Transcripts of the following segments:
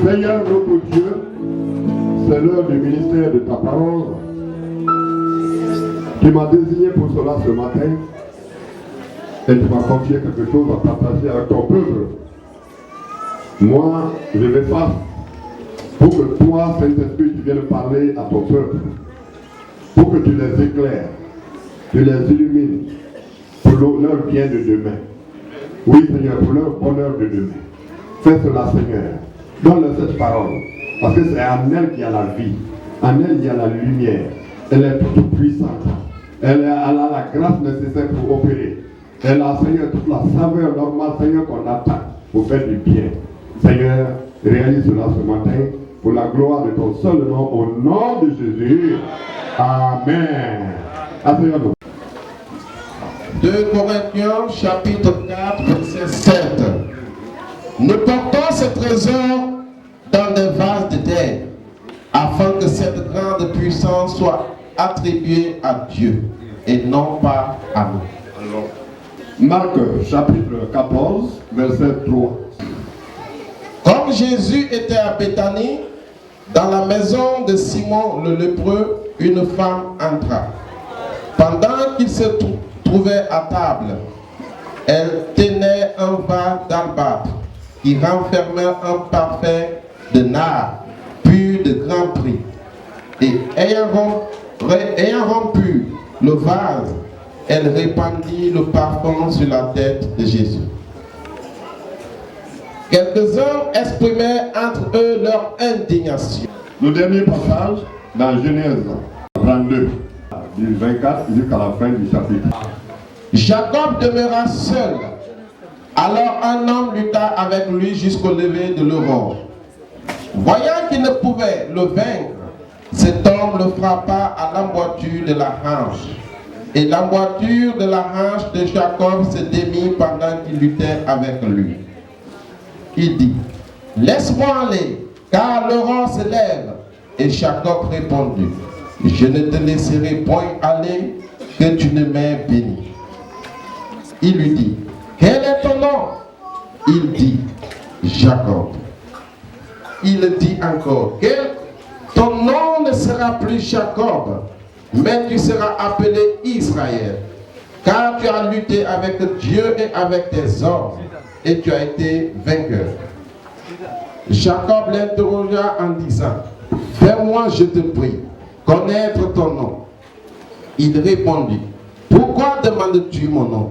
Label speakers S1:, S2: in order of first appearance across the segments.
S1: Seigneur notre Dieu, c'est l'heure du ministère de ta parole. Tu m'as désigné pour cela ce matin et tu m'as confié quelque chose à partager avec ton peuple. Moi, je vais faire pour que toi, Saint-Esprit, tu viennes parler à ton peuple, pour que tu les éclaires, tu les illumines pour leur bien de demain. Oui, Seigneur, pour leur bonheur de demain. Fais cela, Seigneur. Donne-leur cette parole, parce que c'est en elle qu'il y a la vie, en elle il y a la lumière. Elle est toute puissante. Elle a la grâce nécessaire pour opérer. Elle a, Seigneur, toute la saveur normale, Seigneur, qu'on attend pour faire du bien. Seigneur, réalise cela ce matin pour la gloire de ton seul nom, au nom de Jésus. Amen. Asseyons-nous.
S2: 2 Corinthiens chapitre 4 verset 7. Nous portons ce trésor dans des vases de terre, afin que cette grande puissance soit attribuée à Dieu et non pas à nous.
S1: Marc chapitre 14 verset 3.
S2: Comme Jésus était à Béthanie, dans la maison de Simon le lépreux, une femme entra. Pendant qu'il se trouvait à table, elle tenait un vase d'albâtre qui renfermait un parfum de nard, pur de grand prix. Et ayant rompu le vase, elle répandit le parfum sur la tête de Jésus. Quelques-uns exprimaient entre eux leur indignation.
S1: Le dernier passage dans Genèse 32, du 24 jusqu'à la fin du chapitre.
S2: Jacob demeura seul. Alors un homme lutta avec lui jusqu'au lever de l'aurore. Voyant qu'il ne pouvait le vaincre, cet homme le frappa à l'emboîture de la hanche. Et l'emboîture de la hanche de Jacob se démit pendant qu'il luttait avec lui. Il dit, « Laisse-moi aller, car l'aurore se lève. » Et Jacob répondit, « Je ne te laisserai point aller, que tu ne m'aies béni. » Il lui dit, « Quel est ton nom ?» Il dit, « Jacob. » Il dit encore, « Ton nom ne sera plus Jacob, mais tu seras appelé Israël, car tu as lutté avec Dieu et avec tes hommes, et tu as été vainqueur. » Jacob l'interrogea en disant, « Fais-moi, je te prie, connaître ton nom. » Il répondit, « Pourquoi demandes-tu mon nom ?»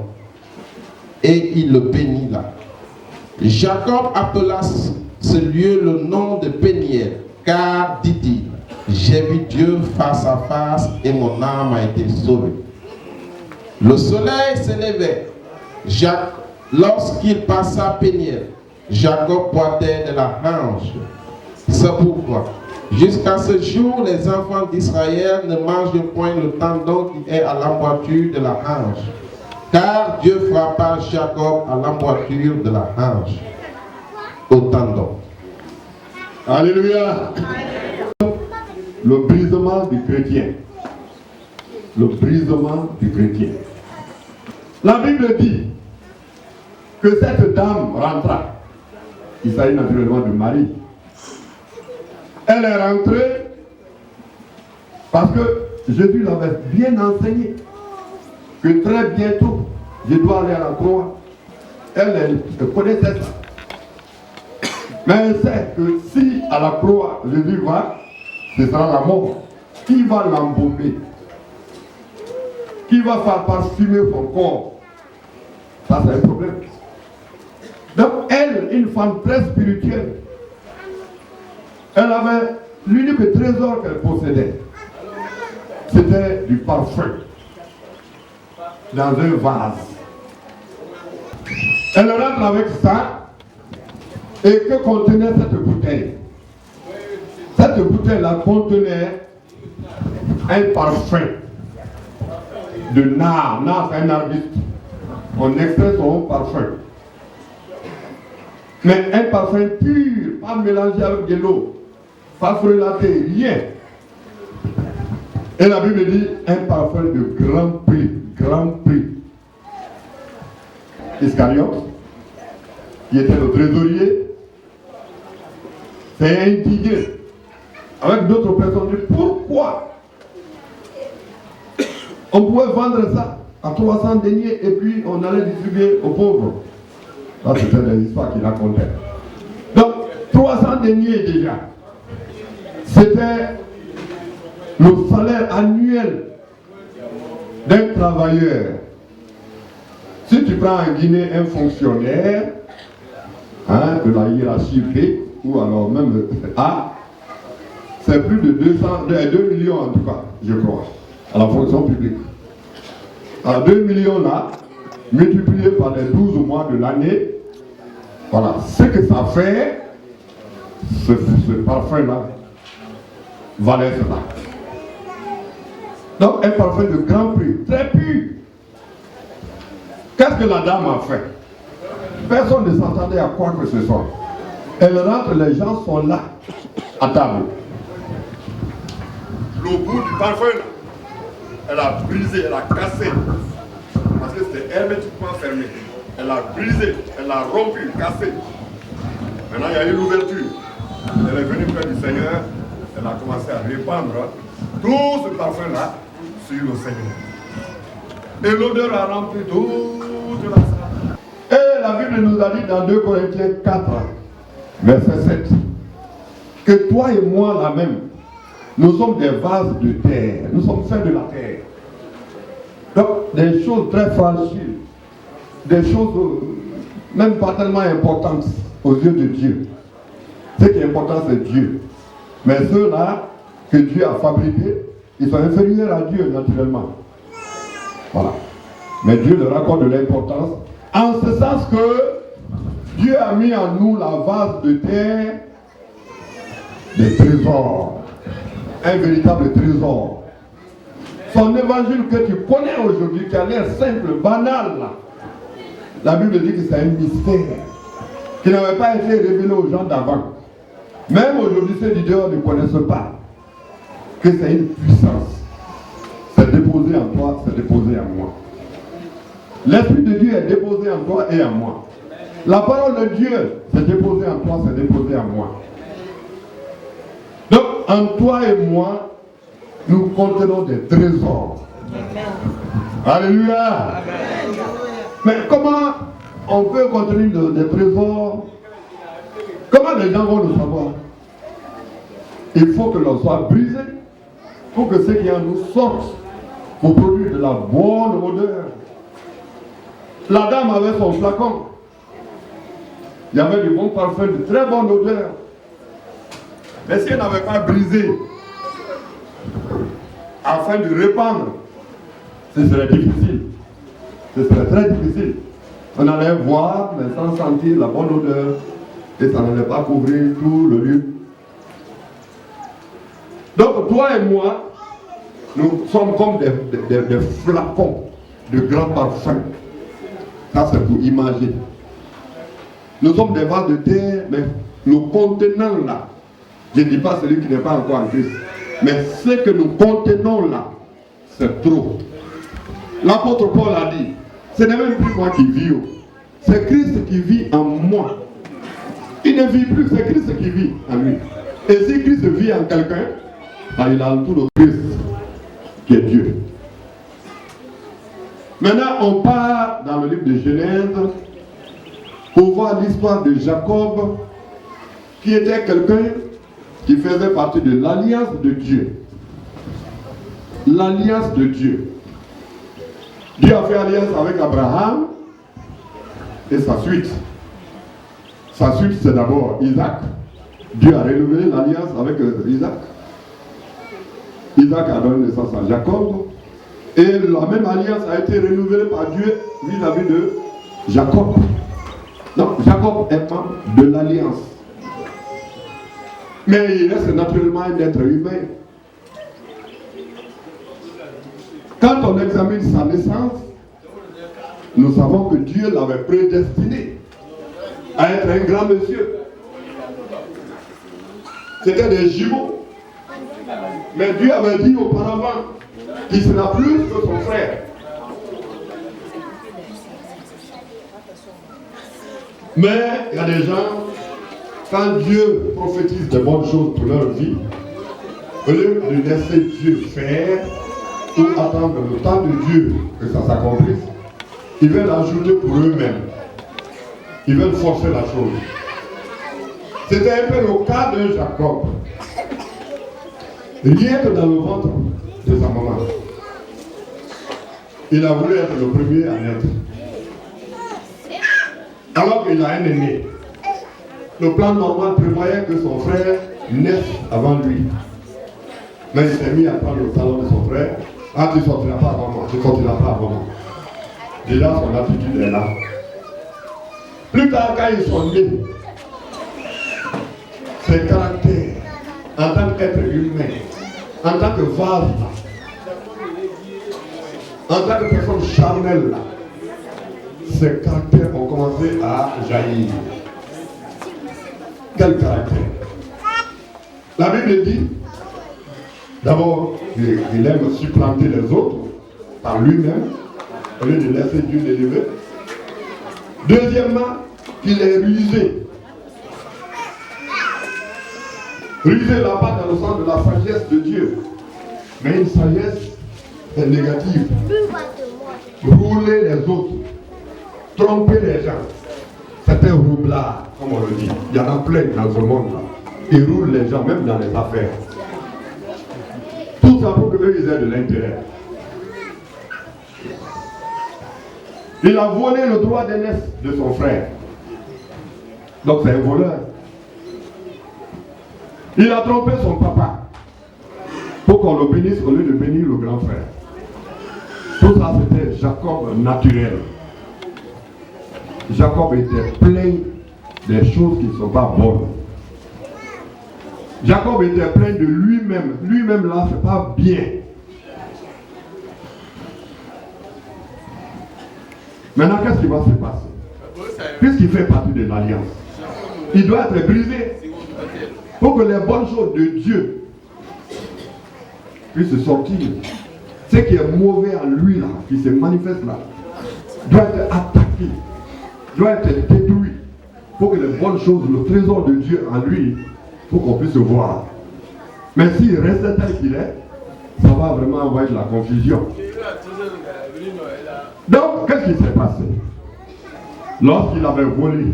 S2: Et il le bénit là. Jacob appela ce lieu le nom de Péniel, car, dit-il, j'ai vu Dieu face à face et mon âme a été sauvée. Le soleil s'élevait. Lorsqu'il passa Péniel, Jacob boitait de la hanche. C'est pourquoi, jusqu'à ce jour, les enfants d'Israël ne mangent point le tendon qui est à l'emboîture de la hanche. Car Dieu frappa Jacob à l'emboîture de la hanche, au tendon.
S1: Alléluia. Le brisement du chrétien. Le brisement du chrétien. La Bible dit que cette dame rentra. Il s'agit naturellement de Marie. Elle est rentrée parce que Jésus l'avait bien enseigné que très bientôt, je dois aller à la croix. Elle connaissait ça. Mais elle sait que si à la croix, Jésus va, ce sera la mort. Qui va l'embaumer? Qui va faire parfumer son corps? Ça, c'est un problème. Donc, elle, une femme très spirituelle, elle avait l'unique trésor qu'elle possédait. C'était du parfum dans un vase. Elle rentre avec ça. Et que contenait cette bouteille? Cette bouteille-là contenait un parfum de nard. Nard, c'est un arbuste. On extrait son parfum. Mais un parfum pur, pas mélangé avec de l'eau, pas frelaté, rien. Et la Bible dit un parfum de grand prix, grand prix. Iscariote, qui était le trésorier, s'est indigné avec d'autres personnes. Pourquoi on pouvait vendre ça à 300 deniers et puis on allait distribuer aux pauvres? Là, c'était des histoires qu'il racontait. Donc, 300 deniers déjà. C'était le salaire annuel d'un travailleur. Si tu prends en Guinée un fonctionnaire de la hiérarchie B ou alors même A, c'est plus de 2 millions en tout cas, je crois, à la fonction publique. Alors 2 millions là, multiplié par les 12 mois de l'année, voilà, ce que ça fait, ce parfum-là valait cela. Donc un parfum de grand prix, très pur. Qu'est-ce que la dame a fait? Personne ne s'attendait à quoi que ce soit. Elle rentre, les gens sont là, à table. Le bout du parfum, là, elle a brisé, elle a cassé. Parce que c'était hermétiquement fermé. Elle a brisé, elle a rompu, cassé. Maintenant, il y a eu l'ouverture. Elle est venue près du Seigneur. Elle a commencé à répandre tout ce parfum-là sur le Seigneur. Et l'odeur a rempli toute la salle. Et la Bible nous a dit dans 2 Corinthiens 4, verset 7, que toi et moi, là même, nous sommes des vases de terre. Nous sommes faits de la terre. Donc, des choses très fragiles, des choses même pas tellement importantes aux yeux de Dieu. Ce qui est important, c'est Dieu. Mais ceux-là que Dieu a fabriqués, ils sont inférieurs à Dieu naturellement. Voilà. Mais Dieu leur accorde de l'importance, en ce sens que Dieu a mis en nous la vase de terre des trésors. Un véritable trésor. Son évangile que tu connais aujourd'hui, qui a l'air simple, banal, la Bible dit que c'est un mystère qui n'avait pas été révélé aux gens d'avant. Même aujourd'hui, ceux du dehors ne connaissent pas que c'est une puissance. C'est déposé en toi, c'est déposé en moi. L'Esprit de Dieu est déposé en toi et en moi. La parole de Dieu, c'est déposé en toi, c'est déposé en moi. Donc, en toi et moi, nous contenons des trésors. Amen. Alléluia. Amen. Mais comment on peut contenir des trésors? Comment les gens vont le savoir? Il faut que l'on soit brisé pour que ce qui en nous sorte pour produire de la bonne odeur. La dame avait son flacon. Il y avait du bon parfum, de très bonne odeur. Mais si elle n'avait pas brisé afin de répandre, ce serait difficile. Ce serait très difficile. On allait voir, mais sans sentir la bonne odeur, et ça n'allait pas couvrir tout le lieu. Donc, toi et moi, nous sommes comme des flacons de grands parfums. Ça, c'est pour imaginer. Nous sommes des vases de terre, mais le contenant là, je ne dis pas celui qui n'est pas encore en Christ, mais ce que nous contenons là, c'est trop. L'apôtre Paul a dit, ce n'est même plus moi qui vis, c'est Christ qui vit en moi. Il ne vit plus, c'est Christ qui vit en lui. Et si Christ vit en quelqu'un, il a tout le Christ qui est Dieu. Maintenant, on part dans le livre de Genèse pour voir l'histoire de Jacob, qui était quelqu'un qui faisait partie de l'alliance de Dieu. L'alliance de Dieu. Dieu a fait alliance avec Abraham et sa suite. Sa suite, c'est d'abord Isaac. Dieu a renouvelé l'alliance avec Isaac. Isaac a donné naissance à Jacob. Et la même alliance a été renouvelée par Dieu vis-à-vis de Jacob. Donc, Jacob est membre de l'alliance. Mais il reste naturellement un être humain. Quand on examine sa naissance, nous savons que Dieu l'avait prédestiné à être un grand monsieur. C'était des jumeaux. Mais Dieu avait dit auparavant qu'il sera plus que son frère. Mais il y a des gens Quand Dieu prophétise de bonnes choses pour leur vie, au lieu de laisser Dieu faire ou attendre le temps de Dieu que ça s'accomplisse, ils veulent ajouter pour eux-mêmes. Ils veulent forcer la chose. C'était un peu le cas de Jacob. Rien que dans le ventre de sa maman, il a voulu être le premier à naître. Alors qu'il a un aîné. Le plan normal prévoyait que son frère naisse avant lui. Mais il s'est mis à prendre le talon de son frère. Ah, tu ne sortiras pas avant moi, tu ne sortiras pas avant moi. Déjà, son attitude est là. Plus tard, quand ils sont nés, ses caractères, en tant qu'être humain, en tant que vase, en tant que personne charnelle, ses caractères ont commencé à jaillir. Quel caractère? La Bible dit, d'abord, il aime supplanter les autres par lui-même, au lieu de laisser Dieu l'élever. Deuxièmement, qu'il est rusé. Rusé là-bas dans le sens de la sagesse de Dieu. Mais une sagesse négative. Rouler les autres. Tromper les gens. C'est un roublard, comme on le dit. Il y en a plein dans ce monde-là. Ils roulent les gens, même dans les affaires. Tout ça pour qu'eux ils aient de l'intérêt. Il a volé le droit d'aînesse de son frère. Donc c'est un voleur. Il a trompé son papa pour qu'on le bénisse au lieu de bénir le grand frère. Tout ça c'était Jacob naturel. Jacob était plein des choses qui ne sont pas bonnes. Jacob était plein de lui-même. Lui-même là, c'est pas bien. Maintenant, qu'est-ce qui va se passer? Puisqu'il fait partie de l'alliance, il doit être brisé pour que les bonnes choses de Dieu puissent sortir. Ce qui est mauvais en lui là, qui se manifeste là, doit être attaqué, doit être détruit pour que les bonnes choses, le trésor de Dieu en lui, pour qu'on puisse voir. Mais s'il reste tel qu'il est, ça va vraiment envoyer de la confusion. Donc, qu'est-ce qui s'est passé? Lorsqu'il avait volé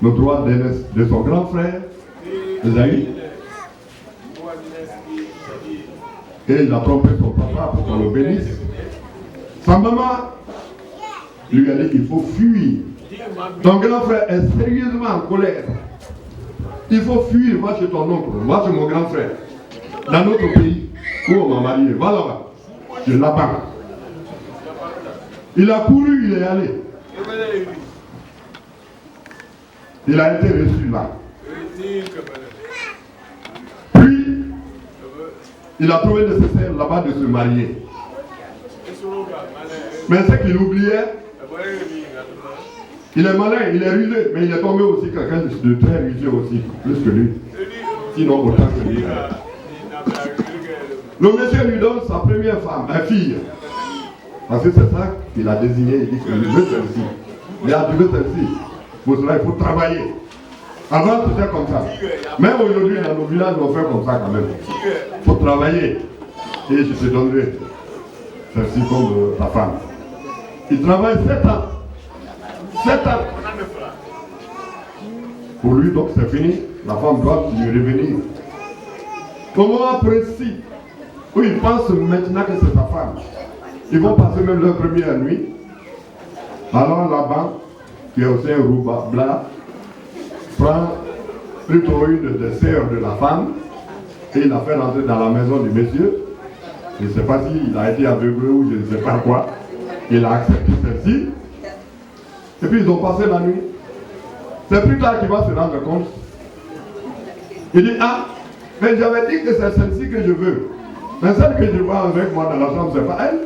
S1: le droit d'aînesse de son grand frère, Esaü, et il a trompé son papa pour qu'on le bénisse, sa maman lui a dit qu'il faut fuir. Ton grand frère est sérieusement en colère. Il faut fuir, va chez ton oncle, va chez mon grand frère, dans notre pays où on m'a marié, va là-bas, je l'abandonne. Il a couru, il est allé. Il a été reçu là. Puis, il a trouvé nécessaire là-bas de se marier. Mais ce qu'il oubliait, il est malin, il est rusé, mais il est tombé aussi quelqu'un de très rusé aussi, plus que lui. Sinon, autant que lui. Le monsieur lui donne sa première femme, ma fille. Parce que c'est ça qu'il a désigné, il dit que je veux celle-ci. Il a dit, je veux celle-ci. Pour cela, il faut travailler. Avant, c'était comme ça. Même aujourd'hui, dans nos villages, on fait comme ça quand même. Il faut travailler. Et je te donnerai celle-ci comme ta femme. Il travaille 7 ans. 7 ans. Pour lui, donc, c'est fini. La femme doit lui revenir. Au moment précis où il pense maintenant que c'est sa femme, ils vont passer même leur première nuit. Alors là-bas, qui est aussi un roublard, prend plutôt une des sœurs de la femme et il la fait rentrer dans la maison du monsieur. Je ne sais pas s'il a été aveuglé ou je ne sais pas quoi. Il a accepté celle-ci. Et puis ils ont passé la nuit. C'est plus tard qu'il va se rendre compte. Il dit, ah, mais j'avais dit que c'est celle-ci que je veux. Mais celle que je vois avec moi dans la chambre, c'est pas elle.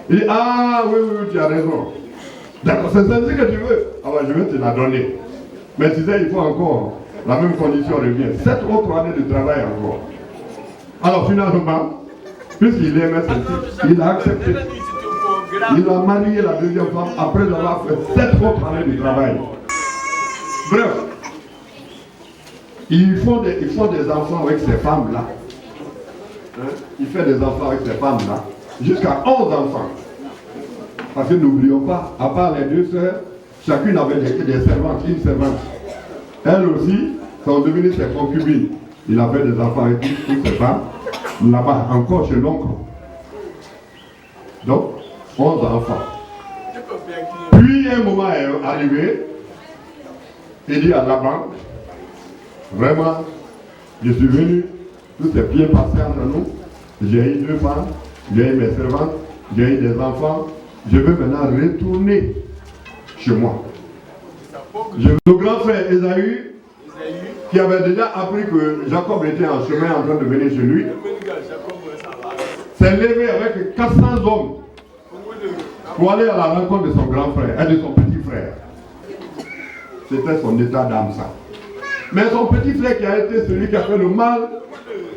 S1: Il dit, ah oui, oui, tu as raison. D'accord, c'est celle-ci que tu veux. Ah ouais, je vais te la donner. Mais tu sais, il faut encore, la même condition revient. 7 autres années de travail encore. Alors finalement, puisqu'il aimait celle-ci, il a accepté. Il a marié la deuxième femme après avoir fait 7 autres années de travail. Bref, Ils font des enfants avec ces femmes-là. Hein? Il fait des enfants avec ces femmes-là. Jusqu'à 11 enfants. Parce que n'oublions pas, à part les deux sœurs, chacune avait des servantes, une servante. Elles aussi sont devenues ses concubines. Il a fait des enfants avec toutes ces femmes. Là-bas, encore chez l'oncle. Donc, 11 enfants. Puis un moment est arrivé, il dit à Laban, vraiment, je suis venu, tout s'est bien passé entre nous, j'ai eu 2 femmes, j'ai eu mes servantes, j'ai eu des enfants, je veux maintenant retourner chez moi. Le grand frère Ésaü, qui avait déjà appris que Jacob était en chemin en train de venir chez lui, s'est levé avec 400 hommes pour aller à la rencontre de son grand frère et de son petit frère. C'était son état d'âme, ça. Mais son petit frère qui a été celui qui a fait le mal,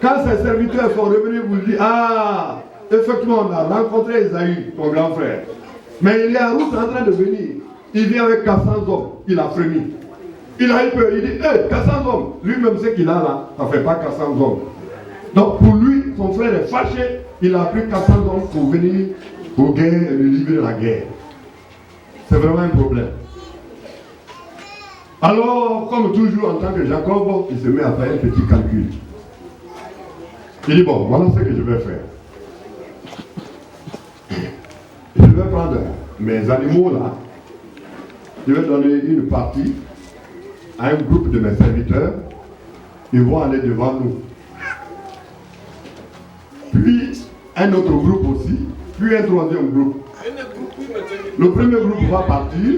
S1: quand ses serviteurs sont revenus, vous dit, ah, effectivement, on a rencontré Esaü, ton grand frère. Mais il est en route en train de venir. Il vient avec 400 hommes. Il a frémi. Il a eu peur. Il dit, hé, 400 hommes. Lui-même sait qu'il a là. Ça ne fait pas 400 hommes. Donc pour lui, son frère est fâché. Il a pris 400 hommes pour venir pour guerre, lui livrer la guerre. C'est vraiment un problème. Alors, comme toujours en tant que Jacob, il se met à faire un petit calcul. Il dit, bon, voilà ce que je vais faire. Je vais prendre mes animaux là, je vais donner une partie à un groupe de mes serviteurs, ils vont aller devant nous. Puis un autre groupe aussi, puis un troisième groupe. Le premier groupe va partir,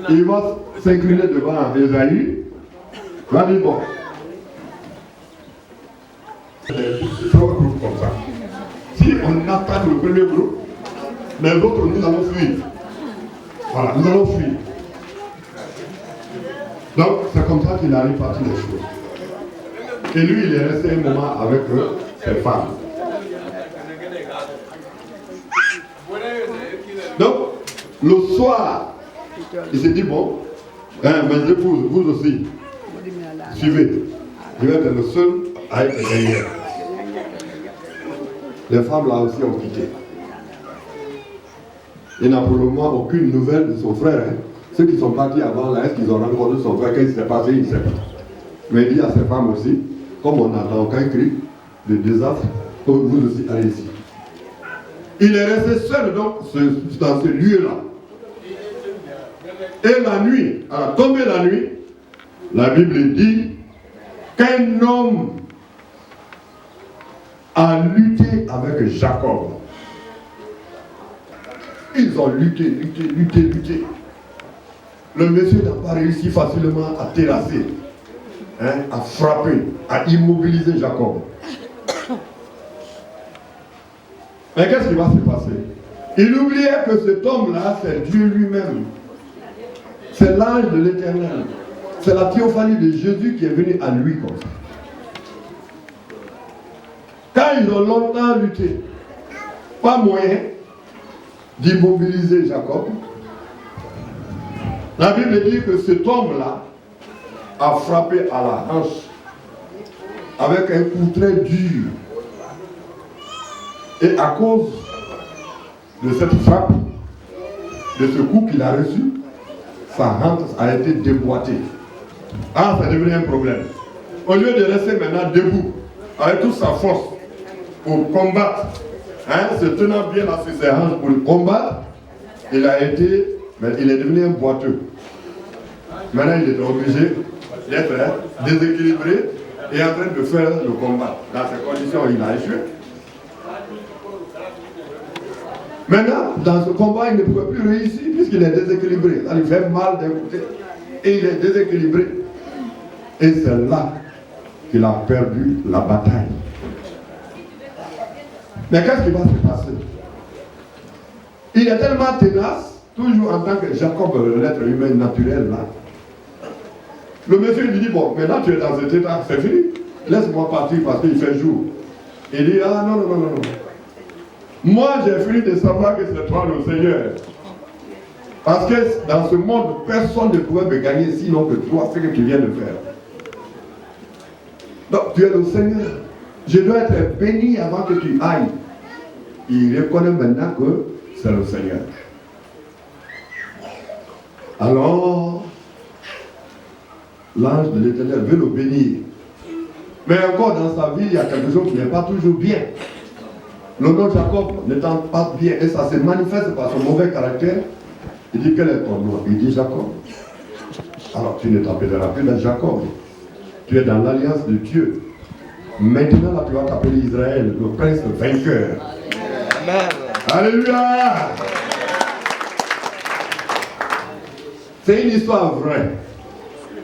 S1: il va s'incliner devant Esaü, va dire bon. Trois groupes comme ça. Si on attaque le premier groupe, les autres, nous allons fuir. Voilà, nous allons fuir. Donc, c'est comme ça qu'il arrive à toutes les choses. Et lui, il est resté un moment avec ses femmes. Donc, le soir, il s'est dit, bon, mes épouses, vous aussi, suivez. Je vais être le seul à être derrière. Les femmes là aussi ont quitté. Il n'a pour le moment aucune nouvelle de son frère. Hein. Ceux qui sont partis avant, là, est-ce qu'ils ont rencontré son frère? Qu'est-ce qui s'est passé? Il ne sait pas. Mais il dit à ses femmes aussi, comme on n'a aucun cri de désastre, vous aussi, allez ici. Il est resté seul donc dans ce lieu-là. Et la nuit, à tomber la nuit, la Bible dit qu'un homme a lutté avec Jacob. Ils ont lutté. Le monsieur n'a pas réussi facilement à terrasser, hein, à frapper, à immobiliser Jacob. Mais qu'est-ce qui va se passer? Il oubliait que cet homme-là, c'est Dieu lui-même. C'est l'ange de l'Éternel. C'est la théophanie de Jésus qui est venue à lui comme ça. Quand ils ont longtemps lutté, pas moyen d'immobiliser Jacob. La Bible dit que cet homme-là a frappé à la hanche avec un coup très dur. Et à cause de cette frappe, de ce coup qu'il a reçu, sa hanche a été déboîtée. Ah, ça devient un problème. Au lieu de rester maintenant debout, avec toute sa force, pour combattre, hein, se tenant bien là sur ses hanches pour le combattre, il est devenu un boiteux. Maintenant, il est obligé d'être déséquilibré et en train de faire le combat. Dans ces conditions, il a échoué. Maintenant, dans ce combat, il ne pouvait plus réussir puisqu'il est déséquilibré. Ça lui fait mal d'un côté et il est déséquilibré. Et c'est là qu'il a perdu la bataille. Mais qu'est-ce qui va se passer? Il est tellement ténace, toujours en tant que Jacob, l'être humain naturel là. Le monsieur lui dit, bon, maintenant tu es dans cet état, c'est fini. Laisse-moi partir parce qu'il fait jour. Il dit, ah non. Moi j'ai fini de savoir que c'est toi le Seigneur. Parce que dans ce monde, personne ne pouvait me gagner sinon que toi, ce que tu viens de faire. Donc tu es le Seigneur. Je dois être béni avant que tu ailles. Il reconnaît maintenant que c'est le Seigneur. Alors, l'ange de l'Éternel veut le bénir. Mais encore dans sa vie, il y a quelque chose qui n'est pas toujours bien. Le nom Jacob n'étant pas bien, et ça se manifeste par son mauvais caractère. Il dit, quel est ton nom? Il dit Jacob. Alors tu ne t'appelleras plus dans Jacob. Tu es dans l'alliance de Dieu. Maintenant, là, tu vas t'appeler Israël, le prince vainqueur. Amen. Alléluia. C'est une histoire vraie.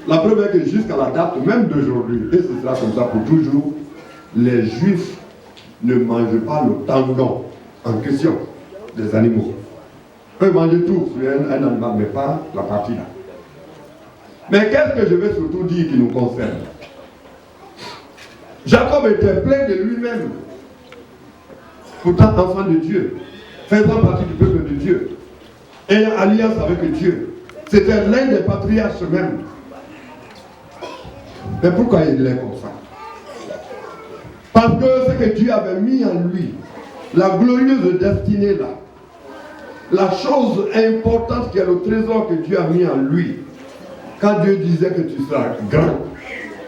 S1: La preuve est que jusqu'à la date même d'aujourd'hui, et ce sera comme ça pour toujours, les Juifs ne mangent pas le tendon en question des animaux. Eux mangent tout sur un animal, mais pas la partie là. Mais qu'est-ce que je vais surtout dire qui nous concerne? Jacob était plein de lui-même, pourtant enfant de Dieu, faisant partie du peuple de Dieu, ayant alliance avec Dieu. C'était l'un des patriarches même. Mais pourquoi il est comme ça? Parce que ce que Dieu avait mis en lui, la glorieuse destinée là, la chose importante qui est le trésor que Dieu a mis en lui, quand Dieu disait que tu seras grand,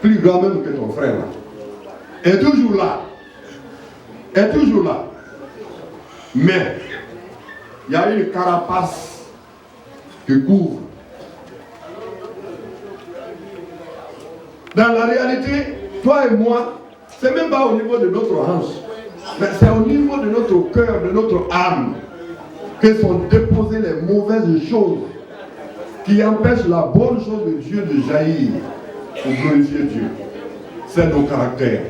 S1: plus grand même que ton frère là, est toujours là. Est toujours là. Mais il y a une carapace qui couvre. Dans la réalité, toi et moi, c'est même pas au niveau de notre hanche, mais c'est au niveau de notre cœur, de notre âme, que sont déposées les mauvaises choses qui empêchent la bonne chose de Dieu de jaillir pour glorifier Dieu. C'est nos caractères.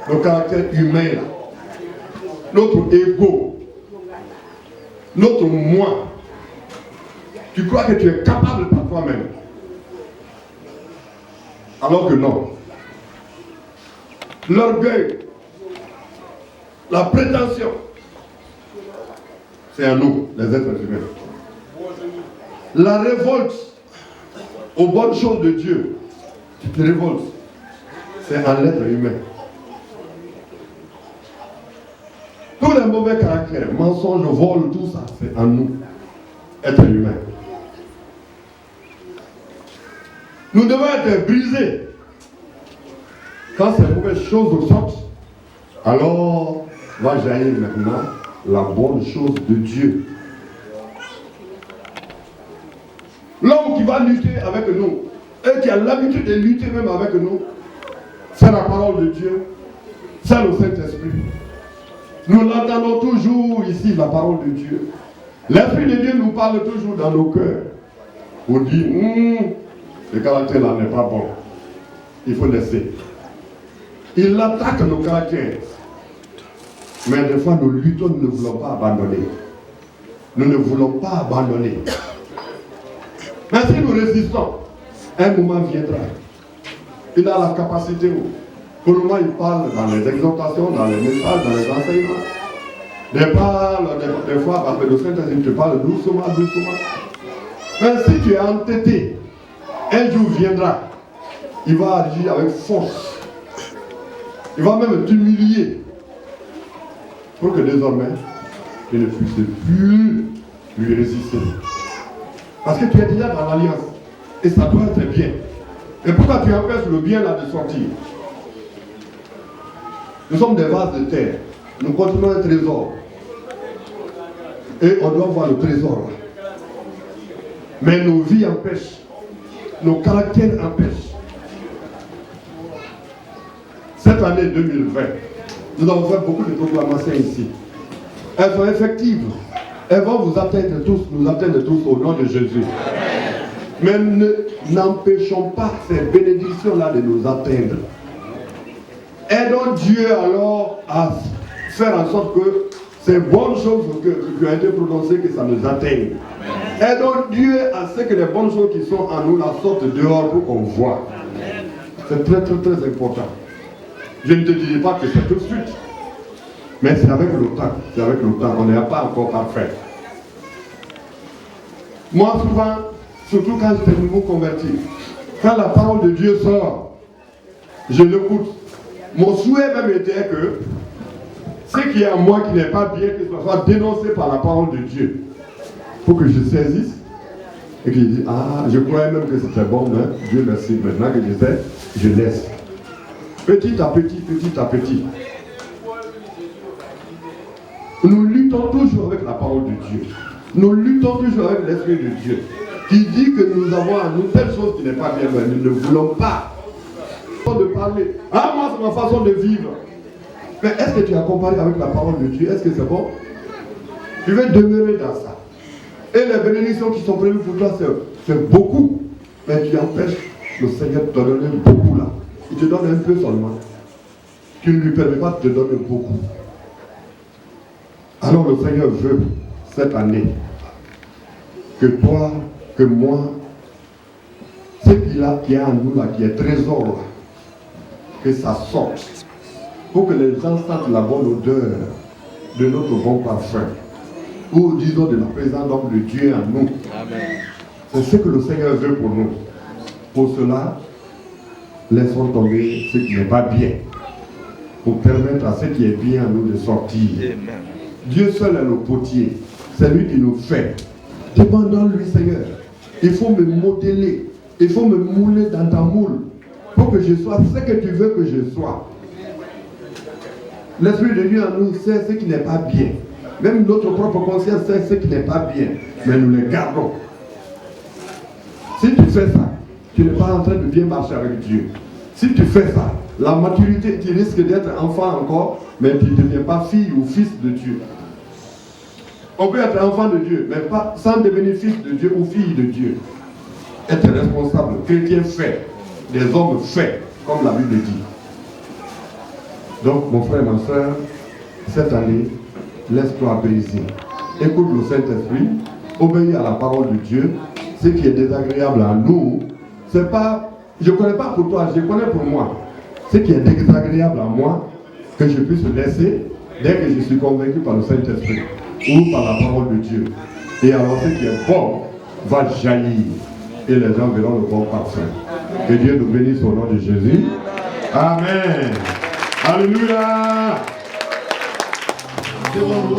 S1: Nos caractères humains, là. Notre ego, notre moi. Tu crois que tu es capable par toi-même. Alors que non. L'orgueil, la prétention, c'est à nous, les êtres humains. La révolte aux bonnes choses de Dieu, tu te révoltes, c'est en l'être humain. Tous les mauvais caractères, mensonges, vols, tout ça, c'est en nous, être humain. Nous devons être brisés. Quand ces mauvaises choses sortent, alors va jaillir maintenant la bonne chose de Dieu. L'homme qui va lutter avec nous, et qui a l'habitude de lutter même avec nous, c'est la parole de Dieu, c'est le Saint-Esprit. Nous l'entendons toujours ici, la parole de Dieu. L'Esprit de Dieu nous parle toujours dans nos cœurs. On dit, le caractère là n'est pas bon. Il faut laisser. Il attaque nos caractères. Mais des fois, nous luttons, nous ne voulons pas abandonner. Nous ne voulons pas abandonner. Mais si nous résistons, un moment viendra. Il a la capacité. Pour le moment, il parle dans les exhortations, dans les messages, dans les enseignements. Des fois, parce que le Saint-Esprit te parle doucement, doucement. Mais si tu es entêté, un jour viendra, il va agir avec force. Il va même t'humilier. Pour que désormais, tu ne puisses plus lui résister. Parce que tu es déjà dans l'alliance. Et ça doit être bien. Et pourquoi tu empêches le bien là de sortir? Nous sommes des vases de terre. Nous contenons un trésor. Et on doit voir le trésor là. Mais nos vies empêchent. Nos caractères empêchent. Cette année 2020, nous avons fait beaucoup de proclamations ici. Elles sont effectives. Elles vont vous atteindre tous, nous atteindre tous au nom de Jésus. Mais n'empêchons pas ces bénédictions-là de nous atteindre. Aidons Dieu alors à faire en sorte que ces bonnes choses qui ont été prononcées, que ça nous atteigne. Aidons Dieu à ce que les bonnes choses qui sont en nous la sortent dehors pour qu'on voit. C'est très très très important. Je ne te dirai pas que c'est tout de suite. Mais c'est avec le temps. C'est avec le temps. On n'est pas encore parfait. Moi souvent, surtout quand j'étais nouveau converti, quand la parole de Dieu sort, je l'écoute. Mon souhait même était que ce qui est en moi qui n'est pas bien, que ce soit dénoncé par la parole de Dieu. Pour que je saisisse et que je dise, ah, je croyais même que c'était bon, mais Dieu merci. Maintenant que je sais, je laisse. Petit à petit, petit à petit. Nous luttons toujours avec la parole de Dieu. Nous luttons toujours avec l'Esprit de Dieu. Qui dit que nous avons en nous telle chose qui n'est pas bien, mais nous ne voulons pas. De parler. Ah, moi, c'est ma façon de vivre. Mais est-ce que tu as comparé avec la parole de Dieu? Est-ce que c'est bon? Tu veux demeurer dans ça. Et les bénédictions qui sont prévues pour toi, c'est beaucoup. Mais tu empêches le Seigneur de te donner beaucoup là. Il te donne un peu seulement. Tu ne lui permets pas de te donner beaucoup. Alors le Seigneur veut, cette année, que toi, que moi, ce qu'il a, qui est en nous là, qui est trésor là, que ça sorte. Pour que les gens sentent la bonne odeur de notre bon parfum. Ou disons de la présence d'homme de Dieu en nous. C'est ce que le Seigneur veut pour nous. Pour cela, laissons tomber ce qui n'est pas bien. Pour permettre à ce qui est bien en nous de sortir. Amen. Dieu seul est le potier. C'est lui qui nous fait. Demandons lui, Seigneur. Il faut me modeler. Il faut me mouler dans ta moule. Pour que je sois ce que tu veux que je sois. L'Esprit de Dieu en nous sait ce qui n'est pas bien. Même notre propre conscience sait ce qui n'est pas bien. Mais nous les gardons. Si tu fais ça, tu n'es pas en train de bien marcher avec Dieu. Si tu fais ça, la maturité, tu risques d'être enfant encore, mais tu ne deviens pas fille ou fils de Dieu. On peut être enfant de Dieu, mais pas sans devenir fils de Dieu ou fille de Dieu. Être responsable, chrétien fait, des hommes faits, comme la Bible dit. Donc, mon frère et ma soeur, cette année, laisse-toi briser. Écoute le Saint-Esprit, obéis à la parole de Dieu. Ce qui est désagréable à nous, c'est pas, je ne connais pas pour toi, je connais pour moi. Ce qui est désagréable à moi, que je puisse laisser dès que je suis convaincu par le Saint-Esprit ou par la parole de Dieu. Et alors ce qui est bon va jaillir et les gens verront le bon parfum. Que Dieu nous bénisse au nom de Jésus. Amen. Alléluia. C'est bon.